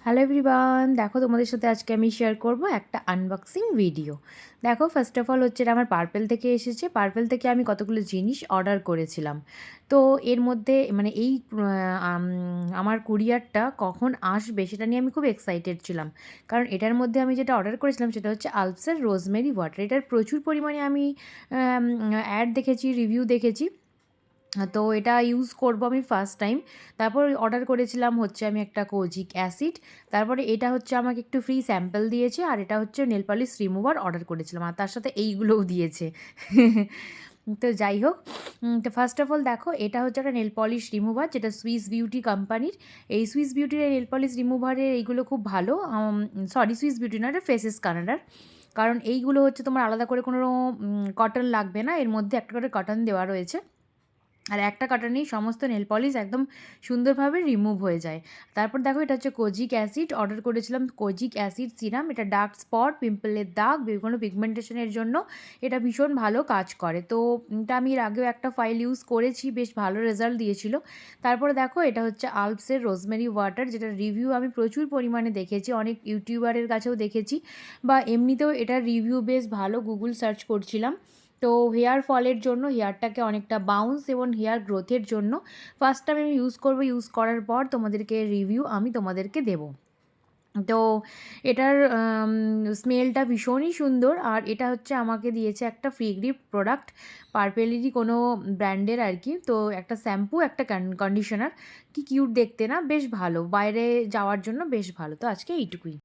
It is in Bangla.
হ্যালো এভরিওয়ান, দেখো তোমাদের সাথে আজকে আমি শেয়ার করব একটা আনবক্সিং ভিডিও। দেখো, ফার্স্ট অফ অল হচ্ছে এটা আমার পার্পেল থেকে এসেছে। পার্পেল থেকে আমি কতগুলো জিনিস অর্ডার করেছিলাম। তো এর মধ্যে মানে এই আমার কুরিয়ারটা কখন আসবে সেটা নিয়ে আমি খুব এক্সাইটেড ছিলাম। কারণ এটার মধ্যে আমি যেটা অর্ডার করেছিলাম সেটা হচ্ছে আলপসের রোজমেরি ওয়াটার। এটার প্রচুর পরিমাণে আমি অ্যাড দেখেছি, রিভিউ দেখেছি। তো এটা ইউজ করব আমি ফার্স্ট টাইম। তারপর অর্ডার করেছিলাম হচ্ছে আমি একটা কোজিক অ্যাসিড। তারপরে এটা হচ্ছে আমাকে একটু ফ্রি স্যাম্পল দিয়েছে, আর এটা হচ্ছে নেল পলিশ রিমুভার অর্ডার করেছিলাম, আর তার সাথে এইগুলোও দিয়েছে। তো যাই হোক, তো ফার্স্ট অফ অল দেখো, এটা হচ্ছে একটা নেল পলিশ রিমুভার যেটা সুইস বিউটি কোম্পানির। এই সুইস বিউটির নেল পলিশ রিমুভারের এইগুলো খুব ভালো। সরি, সুইস বিউটি না, এটা ফেসেস কানাডার। কারণ এইগুলো হচ্ছে তোমার আলাদা করে কোনো কটন লাগবে না, এর মধ্যে একটা করে কটন দেওয়া রয়েছে। আর একটা কাটানেই সমস্ত নেল পলিশ একদম সুন্দরভাবে রিমুভ হয়ে যায়। তারপর দেখো, এটা হচ্ছে কোজিক অ্যাসিড। অর্ডার করেছিলাম কোজিক অ্যাসিড সিরাম। এটা ডার্ক স্পট, পিম্পলের দাগ, বিভিন্ন পিগমেন্টেশনের জন্য এটা ভীষণ ভালো কাজ করে। তো এটা আমি এর আগেও একটা ফাইল ইউজ করেছি, বেশ ভালো রেজাল্ট দিয়েছিল। তারপরে দেখো, এটা হচ্ছে আলপসের রোজমেরি ওয়াটার, যেটার রিভিউ আমি প্রচুর পরিমাণে দেখেছি, অনেক ইউটিউবারের কাছেও দেখেছি, বা এমনিতেও এটার রিভিউ বেশ ভালো, গুগল সার্চ করছিলাম। তো হেয়ার ফলের জন্য, হেয়ারটাকে অনেকটা বাউন্স এবং হেয়ার গ্রোথের জন্য ফার্স্ট টাইম আমি ইউজ করব। ইউজ করার পর তোমাদেরকে রিভিউ আমি তোমাদেরকে দেবো। তো এটার স্মেলটা ভীষণই সুন্দর, আর এটা হচ্ছে আমাকে দিয়েছে একটা ফ্রি গিফট প্রোডাক্ট, পার্পেলেরই কোনো ব্র্যান্ডের আর কি। তো একটা শ্যাম্পু, একটা কন্ডিশনার, কি কিউট দেখতে না, বেশ ভালো, বাইরে যাওয়ার জন্য বেশ ভালো। তো আজকে এইটুকুই।